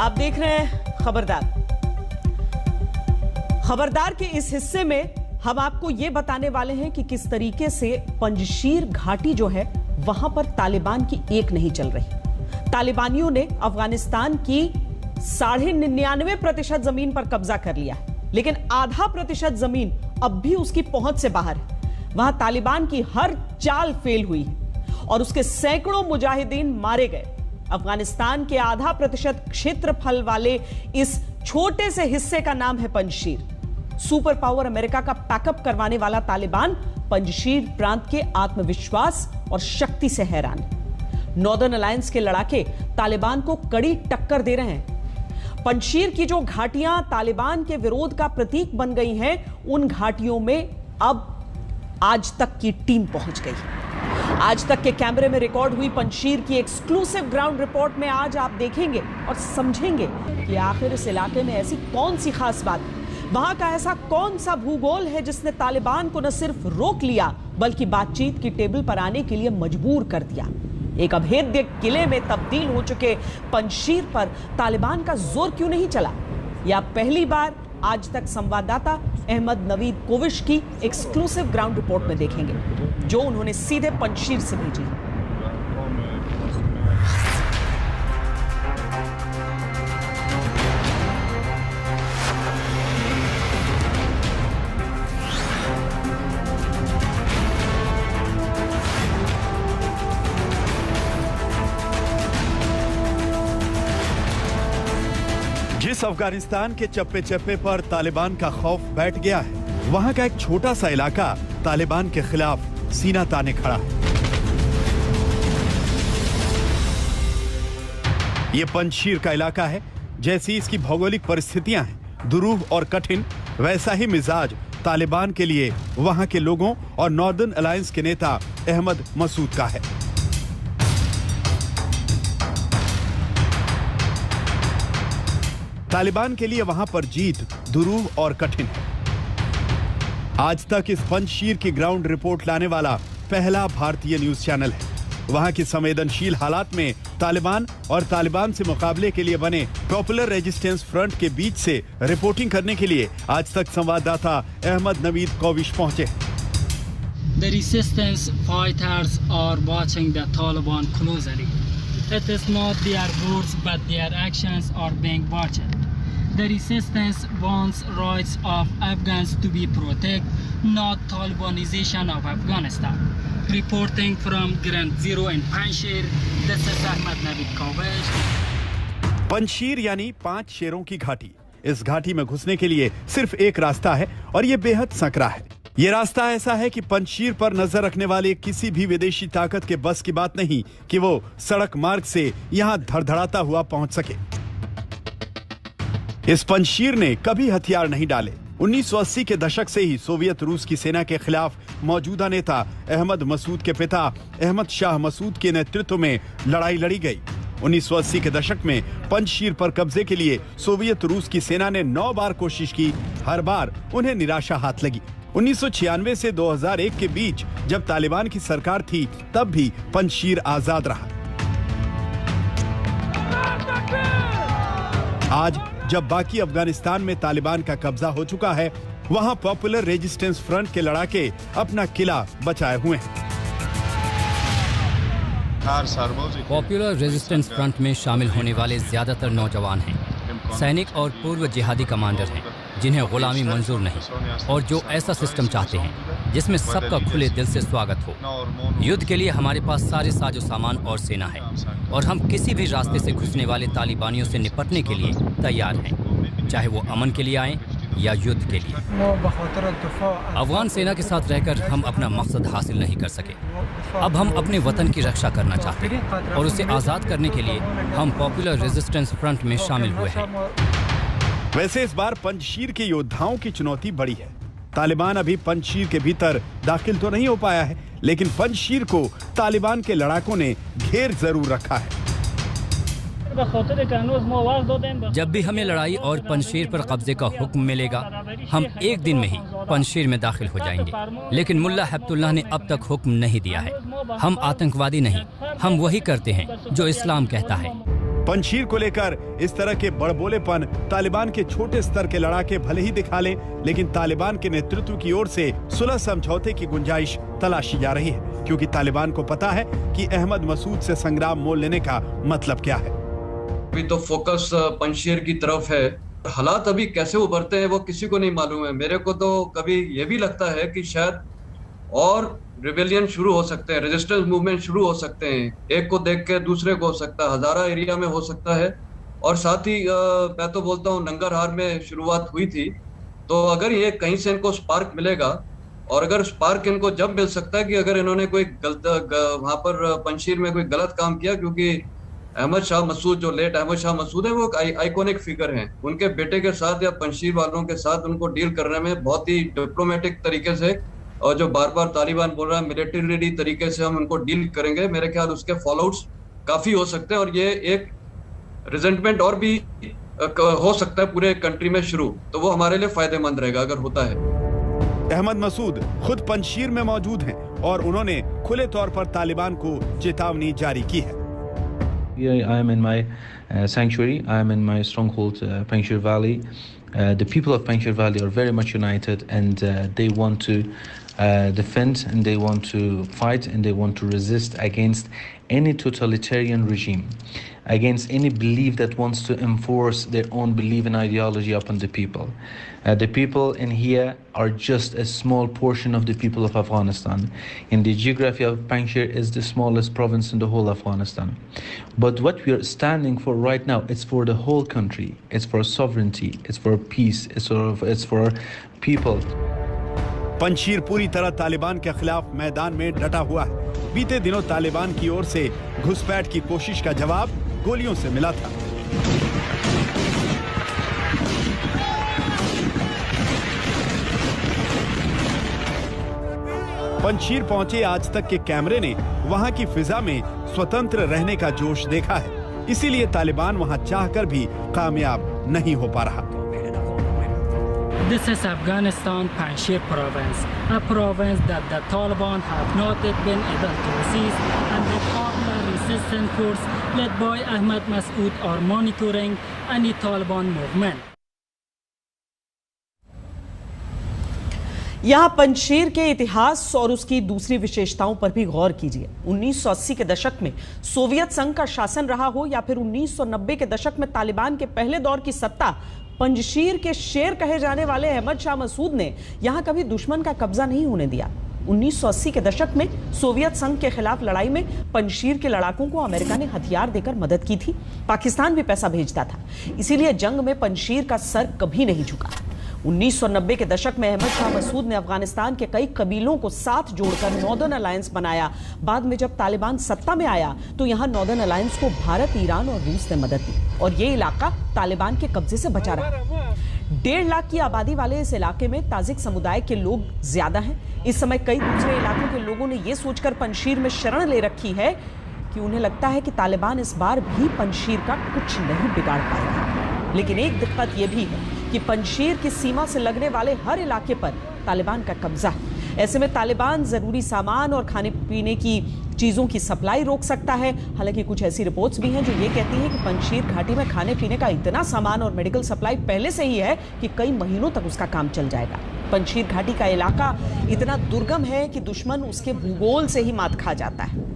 आप देख रहे हैं खबरदार। खबरदार के इस हिस्से में हम आपको यह बताने वाले हैं कि किस तरीके से पंजशीर घाटी जो है वहां पर तालिबान की एक नहीं चल रही। तालिबानियों ने अफगानिस्तान की 99.5% जमीन पर कब्जा कर लिया है, लेकिन 0.5% जमीन अब भी उसकी पहुंच से बाहर है। वहां तालिबान की हर चाल फेल हुई है और उसके सैकड़ों मुजाहिदीन मारे गए। अफगानिस्तान के 0.5% क्षेत्रफल वाले इस छोटे से हिस्से का नाम है पंजशीर। सुपर पावर अमेरिका का पैकअप करवाने वाला तालिबान पंजशीर प्रांत के आत्मविश्वास और शक्ति से हैरान है। नॉर्दर्न अलायंस के लड़ाके तालिबान को कड़ी टक्कर दे रहे हैं। पंजशीर की जो घाटियां तालिबान के विरोध का प्रतीक बन गई हैं, उन घाटियों में अब आज तक की टीम पहुंच गई है। आज तक के कैमरे में रिकॉर्ड हुई पंजशीर की एक्सक्लूसिव ग्राउंड रिपोर्ट में आज आप देखेंगे और समझेंगे कि आखिर इस इलाके में ऐसी कौन सी खास बात है, वहां का ऐसा कौन सा भूगोल है जिसने तालिबान को न सिर्फ रोक लिया बल्कि बातचीत की टेबल पर आने के लिए मजबूर कर दिया। एक अभेद्य किले में तब्दील हो चुके पंजशीर पर तालिबान का जोर क्यों नहीं चला? यह पहली बार आज तक संवाददाता अहमद नवीद कोविश की एक्सक्लूसिव ग्राउंड रिपोर्ट में देखेंगे, जो उन्होंने सीधे पंजशीर से भेजी। जिस अफगानिस्तान के चप्पे चप्पे पर तालिबान का खौफ बैठ गया है, वहां का एक छोटा सा इलाका तालिबान के खिलाफ सीना ताने खड़ा है। ये पंजशीर का इलाका है। जैसी इसकी भौगोलिक परिस्थितियां हैं, दुरूह और कठिन, वैसा ही मिजाज तालिबान के लिए वहां के लोगों और नॉर्दर्न अलायंस के नेता अहमद मसूद का है। तालिबान के लिए वहां पर जीत दुरूह और कठिन है। आज तक इस पंजशीर की ग्राउंड रिपोर्ट लाने वाला पहला भारतीय न्यूज चैनल है। वहां की संवेदनशील हालात में तालिबान और तालिबान से मुकाबले के लिए बने पॉपुलर रेजिस्टेंस फ्रंट के बीच से रिपोर्टिंग करने के लिए आज तक संवाददाता अहमद नवीद कोविश पहुंचे। The resistance fighters are watching the Taliban closely. It is not their words but their actions are being watched. The resistance wants rights of Afghans to be protected, not Talibanization of Afghanistan. Reporting from Ground Zero in Panjshir, this is Ahmed Navid Kovish. Panjshir यानी 5 शेरों की घाटी। इस घाटी में घुसने के लिए सिर्फ एक रास्ता है और ये बेहद संकरा है। ये रास्ता ऐसा है कि पंजशीर पर नजर रखने वाले किसी भी विदेशी ताकत के बस की बात नहीं कि वो सड़क मार्ग से यहाँ धड़धड़ाता हुआ पहुंच सके। इस पंजशीर ने कभी हथियार नहीं डाले। 1980 के दशक से ही सोवियत रूस की सेना के खिलाफ मौजूदा नेता अहमद मसूद के पिता अहमद शाह मसूद के नेतृत्व में लड़ाई लड़ी गई। 1980 के दशक में पंजशीर पर कब्जे के लिए सोवियत रूस की सेना ने 9 बार कोशिश की। हर बार उन्हें निराशा हाथ लगी। 1996 से 2001 के बीच जब तालिबान की सरकार थी, तब भी पंजशीर आजाद रहा। आज जब बाकी अफगानिस्तान में तालिबान का कब्जा हो चुका है, वहां पॉपुलर रेजिस्टेंस फ्रंट के लड़ाके अपना किला बचाए हुए हैं। पॉपुलर रेजिस्टेंस फ्रंट में शामिल होने वाले ज्यादातर नौजवान हैं, सैनिक और पूर्व जिहादी कमांडर हैं, जिन्हें गुलामी मंजूर नहीं और जो ऐसा सिस्टम चाहते हैं जिसमें सबका खुले दिल से स्वागत हो। युद्ध के लिए हमारे पास सारे साजो सामान और सेना है और हम किसी भी रास्ते से घुसने वाले तालिबानियों से निपटने के लिए तैयार हैं, चाहे वो अमन के लिए आए या युद्ध के लिए। अफगान सेना के साथ रहकर हम अपना मकसद हासिल नहीं कर सके। अब हम अपने वतन की रक्षा करना चाहते हैं और उसे आज़ाद करने के लिए हम पॉपुलर रेजिस्टेंस फ्रंट में शामिल हुए हैं। वैसे इस बार पंजशीर के योद्धाओं की चुनौती बड़ी है। तालिबान अभी पंजशीर के भीतर दाखिल तो नहीं हो पाया है, लेकिन पंजशीर को तालिबान के लड़ाकों ने घेर जरूर रखा है। जब भी हमें लड़ाई और पंजशीर पर कब्जे का हुक्म मिलेगा, हम एक दिन में ही पंजशीर में दाखिल हो जाएंगे। लेकिन मुल्ला हैबतुल्लाह ने अब तक हुक्म नहीं दिया है। हम आतंकवादी नहीं, हम वही करते हैं जो इस्लाम कहता है। पंजशीर को लेकर इस तरह के बड़बोलेपन तालिबान के छोटे स्तर के लड़ाके भले ही दिखा लें, लेकिन तालिबान के नेतृत्व की ओर से सुलह समझौते की गुंजाइश तलाशी जा रही है, क्योंकि तालिबान को पता है कि अहमद मसूद से संग्राम मोल लेने का मतलब क्या है। अभी तो फोकस पंजशीर की तरफ है। हालात अभी कैसे उभरते हैं वो किसी को नहीं मालूम है। मेरे को तो कभी ये भी लगता है कि शायद और रिबेलियन शुरू हो सकते हैं, रेजिस्टेंस मूवमेंट शुरू हो सकते हैं। एक को देख के दूसरे को हो सकता है, हजारा एरिया में हो सकता है। और साथ ही मैं तो बोलता हूँ नंगरहार में शुरुआत हुई थी, तो अगर ये कहीं से इनको स्पार्क मिलेगा, और अगर स्पार्क इनको जब मिल सकता है कि अगर इन्होंने कोई वहाँ पर पंजशीर में कोई गलत काम किया, क्योंकि अहमद शाह मसूद, जो लेट अहमद शाह मसूद है, वो आइकॉनिक फिगर हैं। उनके बेटे के साथ या पंजशीर वालों के साथ उनको डील करने में बहुत ही डिप्लोमेटिक तरीके से, और जो बार बार तालिबान बोल रहा है मिलिट्री तरीके से हम उनको डील करेंगे, मेरे ख्याल उसके फॉलोआउट्स काफी हो सकते हैं, और ये एक रिजेंटमेंट और भी हो सकता है पूरे कंट्री में शुरू, तो वो हमारे लिए फायदेमंद रहेगा अगर होता है। अहमद मसूद खुद पंजशीर में मौजूद हैं और उन्होंने खुले तौर पर तालिबान को चेतावनी जारी की है। I am in my sanctuary. I am in my stronghold, Panjshir Valley. The people of Panjshir Valley are very much united, and they want to defend, and they want to fight, and they want to resist against any totalitarian regime, against any belief that wants to enforce their own belief and ideology upon the people. The people in here are just a small portion of the people of Afghanistan. In the geography of Panjshir is the smallest province in the whole Afghanistan. But what we are standing for right now, it's for the whole country. It's for sovereignty. It's for peace. It's for people. Panjshir पूरी तरह तालिबान के खिलाफ मैदान में डटा हुआ है। बीते दिनों तालिबान की ओर से घुसपैठ की कोशिश का जवाब गोलियों से मिला था। पंजशीर पहुंचे आज तक के कैमरे ने वहां की फिजा में स्वतंत्र रहने का जोश देखा है, इसीलिए तालिबान वहां चाहकर भी कामयाब नहीं हो पा रहा। This is Afghanistan, Panjshir province, a province that the Taliban have not yet been able to seize, and the popular resistance force led by Ahmad Masood are monitoring any Taliban movement. यहां पंजशीर के इतिहास और उसकी दूसरी विशेषताओं पर भी गौर कीजिए। 1980 के दशक में सोवियत संघ का शासन रहा हो या फिर 1990 के दशक में तालिबान के पहले दौर की सत्ता, पंजशीर के शेर कहे जाने वाले अहमद शाह मसूद ने यहां कभी दुश्मन का कब्जा नहीं होने दिया। 1980 के दशक में सोवियत संघ के खिलाफ लड़ाई में पंजशीर के लड़ाकों को अमेरिका ने हथियार देकर मदद की थी। पाकिस्तान भी पैसा भेजता था, इसीलिए जंग में पंजशीर का सर कभी नहीं झुका। 1990 के दशक में अहमद शाह मसूद ने अफगानिस्तान के कई कबीलों को साथ जोड़कर नॉर्दर्न अलायंस बनाया। बाद में जब तालिबान सत्ता में आया तो यहां नॉर्दर्न अलायंस को भारत, ईरान और रूस ने मदद दी और ये इलाका तालिबान के कब्जे से बचा रहा। 1.5 लाख की आबादी वाले इस इलाके में ताजिक समुदाय के लोग ज्यादा हैं। इस समय कई दूसरे इलाकों के लोगों ने यह सोचकर पंजशीर में शरण ले रखी है कि उन्हें लगता है कि तालिबान इस बार भी पंजशीर का कुछ नहीं बिगाड़ पाएगा। लेकिन एक दिक्कत यह भी है कि पंजशीर की सीमा से लगने वाले हर इलाके पर तालिबान का कब्जा है। ऐसे में तालिबान जरूरी सामान और खाने पीने की चीजों की सप्लाई रोक सकता है। हालांकि कुछ ऐसी रिपोर्ट्स भी हैं जो ये कहती हैं कि पंजशीर घाटी में खाने पीने का इतना सामान और मेडिकल सप्लाई पहले से ही है कि कई महीनों तक उसका काम चल जाएगा। पंजशीर घाटी का इलाका इतना दुर्गम है कि दुश्मन उसके भूगोल से ही मात खा जाता है।